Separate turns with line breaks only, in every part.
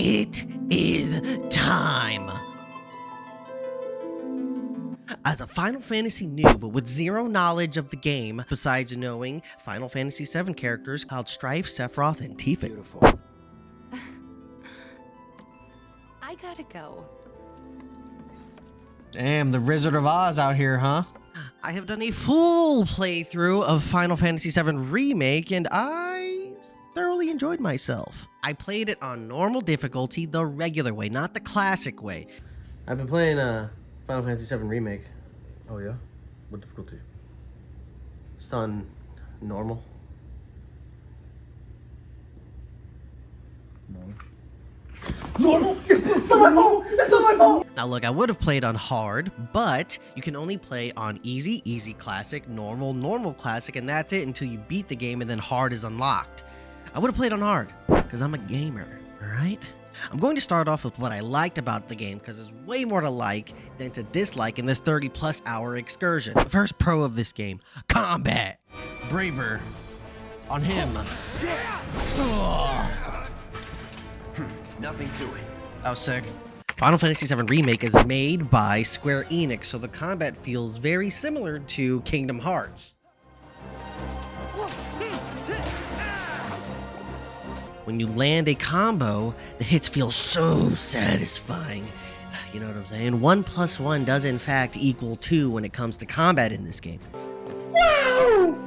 It is time! As a Final Fantasy noob with zero knowledge of the game, besides knowing Final Fantasy VII characters called Strife, Sephiroth, and Tifa.
Beautiful.
I gotta go.
Damn, the Wizard of Oz out here, huh?
I have done a full playthrough of Final Fantasy VII Remake, and I thoroughly enjoyed myself. I played it on normal difficulty, the regular way, not the classic way. I've been playing Final Fantasy VII Remake.
Oh yeah? What difficulty?
Just on normal.
Normal? It's not my fault! It's not my fault!
Now look, I would have played on hard, but you can only play on easy, easy classic, normal, normal classic, and that's it until you beat the game and then hard is unlocked. I would have played on hard, because I'm a gamer, alright? I'm going to start off with what I liked about the game, because there's way more to like than to dislike in this 30+ hour excursion. The first pro of this game, combat.
Braver. On him.
Nothing to it.
That was sick.
Final Fantasy VII Remake is made by Square Enix, so the combat feels very similar to Kingdom Hearts. When you land a combo, the hits feel so satisfying. You know what I'm saying? 1 + 1 does in fact equal 2 when it comes to combat in this game.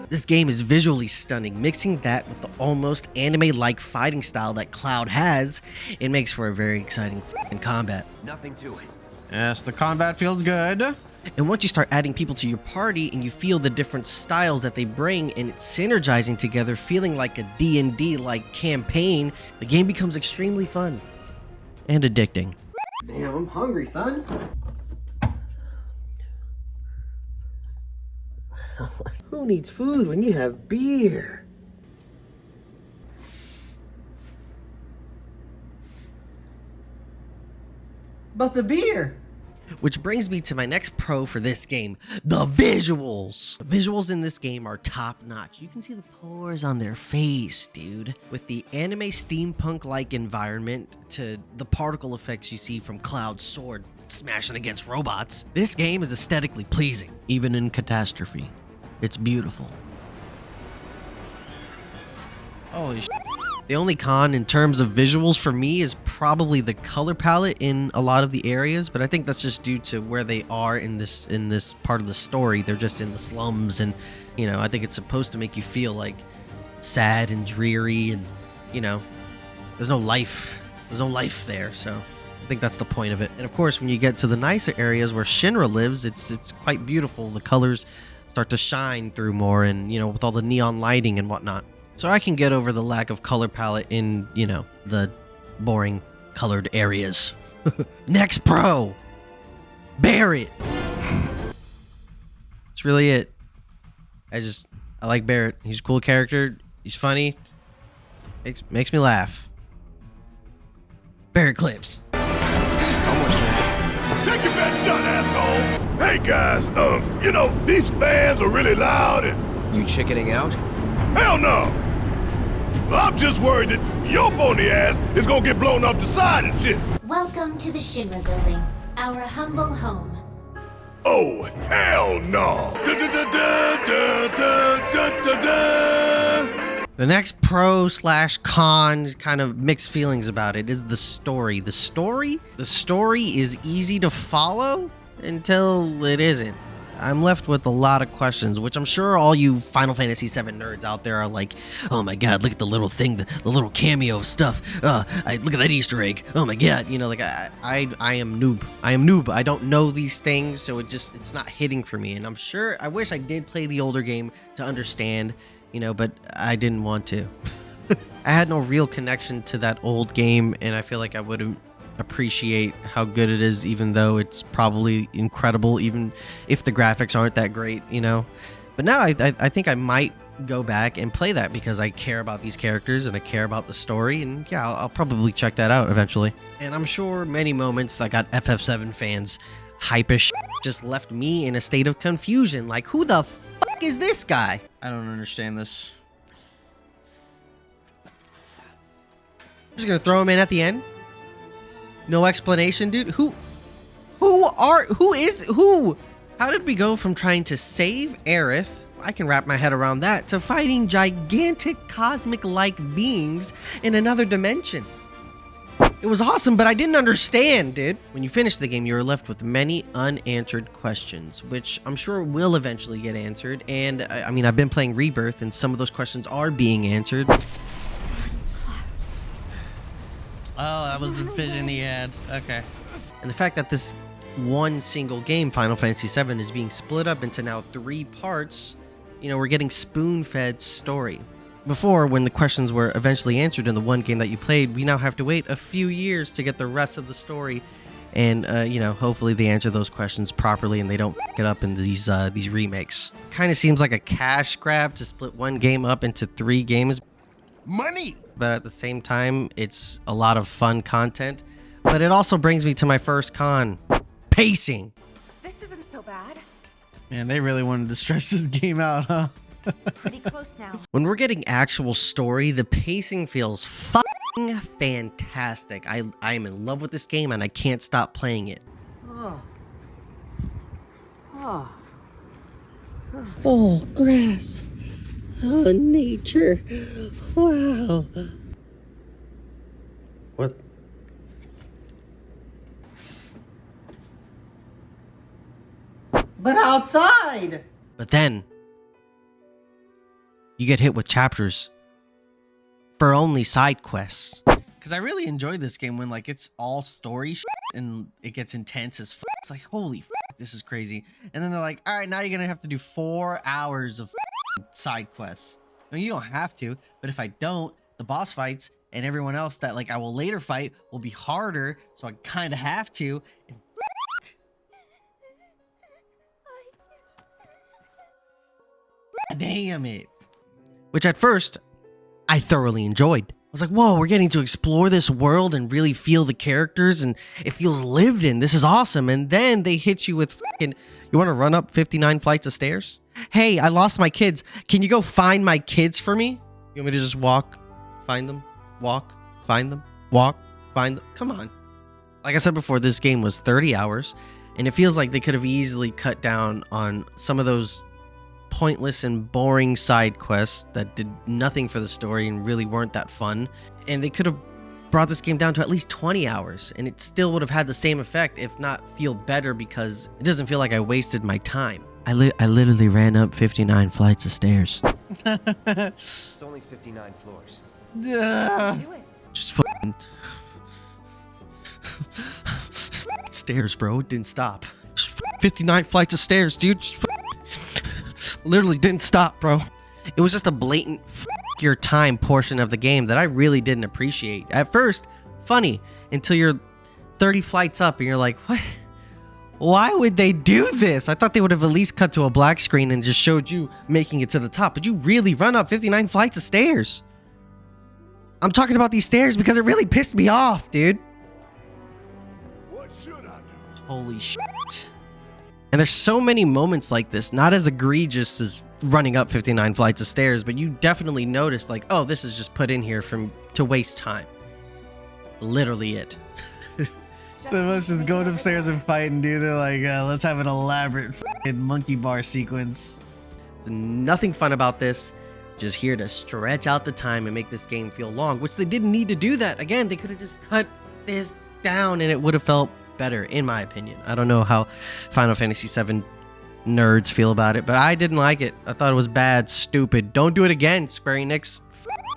This game is visually stunning. Mixing that with the almost anime-like fighting style that Cloud has, it makes for a very exciting f***ing combat.
Nothing to it.
Yes, the combat feels good.
And once you start adding people to your party and you feel the different styles that they bring and it's synergizing together, feeling like a D&D-like campaign, the game becomes extremely fun and addicting. Damn, I'm hungry, son. Who needs food when you have beer? But the beer. Which brings me to my next pro for this game, the visuals. The visuals in this game are top notch. You can see the pores on their face, dude. With the anime steampunk-like environment to the particle effects you see from Cloud's sword smashing against robots, this game is aesthetically pleasing, even in catastrophe. It's beautiful.
Holy sh**.
The only con in terms of visuals for me is probably the color palette in a lot of the areas, but I think that's just due to where they are in this part of the story. They're just in the slums, and you know, I think it's supposed to make you feel like sad and dreary, and you know, there's no life there, so I think that's the point of it. And of course, when you get to the nicer areas where Shinra lives, it's quite beautiful. The colors start to shine through more, and you know, with all the neon lighting and whatnot. So I can get over the lack of color palette in, you know, the boring colored areas. Next pro! Barret! That's really it. I like Barret. He's a cool character. He's funny. Makes me laugh. Barret clips.
It's almost there.
Take your best shot, asshole! Hey guys, you know, these fans are really loud and...
You chickening out?
Hell no! I'm just worried that your pony ass is gonna get blown off the side and shit.
Welcome to the Shinra building, our humble home.
Oh, hell no!
The next pro / con, kind of mixed feelings about it, is the story. The story is easy to follow until it isn't. I'm left with a lot of questions, which I'm sure all you Final Fantasy VII nerds out there are like, oh my god, look at the little thing, the little cameo of stuff. Look at that Easter egg. Oh my god, you know, like I am noob. I don't know these things, so it's not hitting for me. And I'm sure, I wish I did play the older game to understand, you know, but I didn't want to. I had no real connection to that old game, and I feel like I wouldn't appreciate how good it is, even though it's probably incredible, even if the graphics aren't that great, you know. But now I think I might go back and play that because I care about these characters and I care about the story, and yeah, I'll probably check that out eventually. And I'm sure many moments that got FF7 fans hype as shit just left me in a state of confusion, like, who the fuck is this guy?
I don't understand this.
Just gonna throw him in at the end. No explanation, dude. Who? How did we go from trying to save Aerith, I can wrap my head around that, to fighting gigantic cosmic-like beings in another dimension? It was awesome, but I didn't understand, dude. When you finish the game, you are left with many unanswered questions, which I'm sure will eventually get answered. And I mean, I've been playing Rebirth, and some of those questions are being answered.
Oh, that was the vision he had. Okay.
And the fact that this one single game, Final Fantasy VII, is being split up into now 3 parts, you know, we're getting spoon-fed story. Before, when the questions were eventually answered in the one game that you played, we now have to wait a few years to get the rest of the story. And, you know, hopefully they answer those questions properly and they don't f*** it up in these remakes. Kind of seems like a cash grab to split one game up into 3 games.
Money!
But at the same time, it's a lot of fun content. But it also brings me to my first con. Pacing.
This isn't so bad.
Man, they really wanted to stretch this game out, huh?
Pretty close now.
When we're getting actual story, the pacing feels fucking fantastic. I am in love with this game and I can't stop playing it. Oh, grass. Oh, nature. Wow. What? But outside! But then, you get hit with chapters for only side quests.
Because I really enjoyed this game when, like, it's all story and it gets intense as f. It's like, holy f, this is crazy. And then they're like, all right, now you're going to have to do 4 hours of side quests. I mean, you don't have to, but if I don't, the boss fights and everyone else that, like, I will later fight will be harder, so I kind of have to. And damn it.
Which at first, I thoroughly enjoyed. I was like, whoa, we're getting to explore this world and really feel the characters and it feels lived in. This is awesome. And then they hit you with fucking, you want to run up 59 flights of stairs? Hey, I lost my kids. Can you go find my kids for me? You want me to just walk, find them, walk, find them, walk, find them? Come on. Like I said before, this game was 30 hours and it feels like they could have easily cut down on some of those pointless and boring side quests that did nothing for the story and really weren't that fun. And they could have brought this game down to at least 20 hours and it still would have had the same effect, if not feel better, because it doesn't feel like I wasted my time. I literally ran up 59 flights of stairs.
It's only 59 floors.
Do it.
Just fucking stairs, bro. It didn't stop. Just 59 flights of stairs, dude. Just literally didn't stop, bro. It was just a blatant your time portion of the game that I really didn't appreciate. At first, funny, until you're 30 flights up and you're like, what? Why would they do this? I thought they would have at least cut to a black screen and just showed you making it to the top, but you really run up 59 flights of stairs. I'm talking about these stairs because it really pissed me off, dude.
What should I do?
Holy shit. And there's so many moments like this, not as egregious as running up 59 flights of stairs, but you definitely notice like, oh, this is just put in here to waste time. Literally it.
They must have going upstairs and fighting, dude. They're like, let's have an elaborate f***ing monkey bar sequence.
There's nothing fun about this. Just here to stretch out the time and make this game feel long, which they didn't need to do that. Again, they could have just cut this down and it would have felt better, in my opinion. I don't know how Final Fantasy VII nerds feel about it, but I didn't like it. I thought it was bad, stupid. Don't do it again, Square Enix.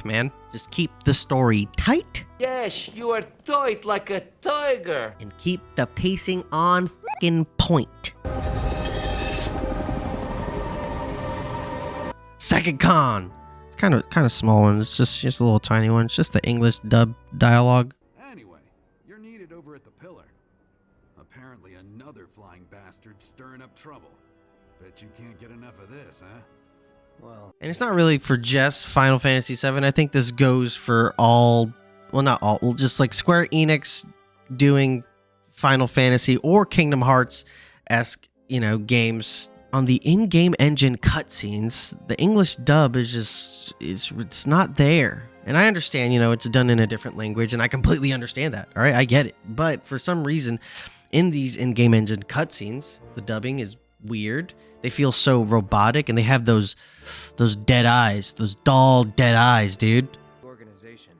Man, just keep the story tight.
Yes, you are tight like a tiger.
And keep the pacing on fucking point. Second con. It's kind of small one. It's just a little tiny one. It's just the English dub dialogue.
Anyway, you're needed over at the pillar. Apparently another flying bastard stirring up trouble. Bet you can't get enough of this, huh?
Well,
And it's not really for just Final Fantasy VII. I think this goes for all, well, not all, well, just like Square Enix doing Final Fantasy or Kingdom Hearts-esque, you know, games. On the in-game engine cutscenes, the English dub is just, it's not there. And I understand, you know, it's done in a different language, and I completely understand that. All right, I get it. But for some reason, in these in-game engine cutscenes, the dubbing is weird. They feel so robotic, and they have those dead eyes, those dull dead eyes, dude.
Organization.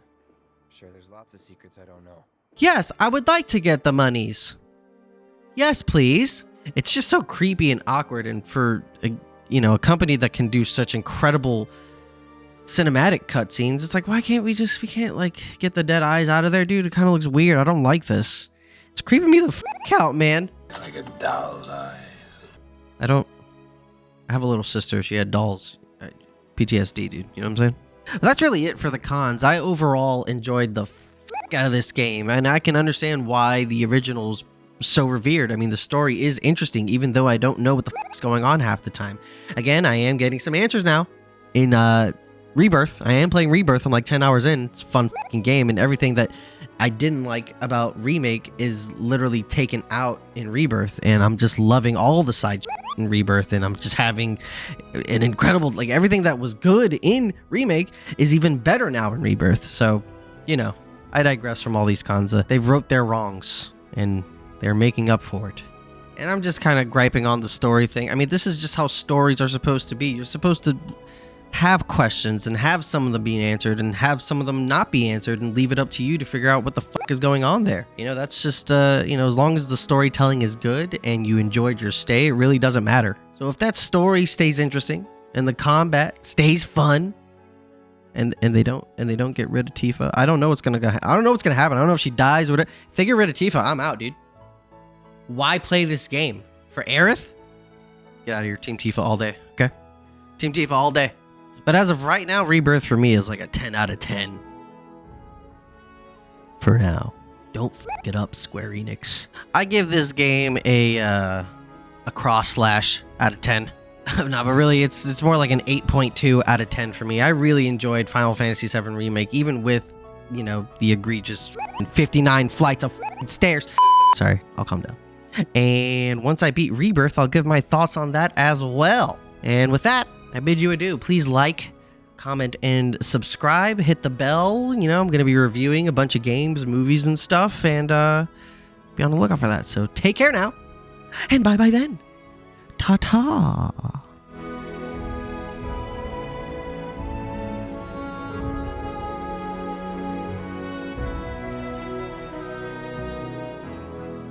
Sure, there's lots of secrets I don't know.
Yes, I would like to get the monies. Yes, please. It's just so creepy and awkward, and for a company that can do such incredible cinematic cutscenes, it's like, why can't we can't like get the dead eyes out of there, dude? It kind of looks weird. I don't like this. It's creeping me the f out, man.
Like a doll's eye.
I have a little sister. She had dolls. PTSD, dude. You know what I'm saying? But that's really it for the cons. I overall enjoyed the f out of this game, and I can understand why the original's so revered. I mean, the story is interesting, even though I don't know what the f***'s going on half the time. Again, I am getting some answers now in Rebirth. I am playing Rebirth. I'm like 10 hours in. It's a fun fucking game, and everything that I didn't like about Remake is literally taken out in Rebirth, and I'm just loving all the side in Rebirth, and I'm just having an incredible, like, everything that was good in Remake is even better now in Rebirth. So, you know, I digress from all these cons. They've wrote their wrongs, and they're making up for it. And I'm just kind of griping on the story thing. I mean, this is just how stories are supposed to be. You're supposed to have questions and have some of them being answered and have some of them not be answered and leave it up to you to figure out what the fuck is going on there. You know, that's just, as long as the storytelling is good and you enjoyed your stay, it really doesn't matter. So if that story stays interesting and the combat stays fun and they don't get rid of Tifa, I don't know what's gonna happen. I don't know if she dies or whatever. If they get rid of Tifa, I'm out, dude. Why play this game? For Aerith? Get out of here, Team Tifa all day, okay? Team Tifa all day. But as of right now, Rebirth for me is like a 10 out of 10. For now. Don't fuck it up, Square Enix. I give this game a cross slash out of 10. No, but really, it's more like an 8.2 out of 10 for me. I really enjoyed Final Fantasy VII Remake, even with, the egregious 59 flights of stairs. Sorry, I'll calm down. And once I beat Rebirth, I'll give my thoughts on that as well. And with that, I bid you adieu. Please like, comment, and subscribe. Hit the bell. I'm going to be reviewing a bunch of games, movies, and stuff, and be on the lookout for that. So take care now, and bye-bye then. Ta-ta.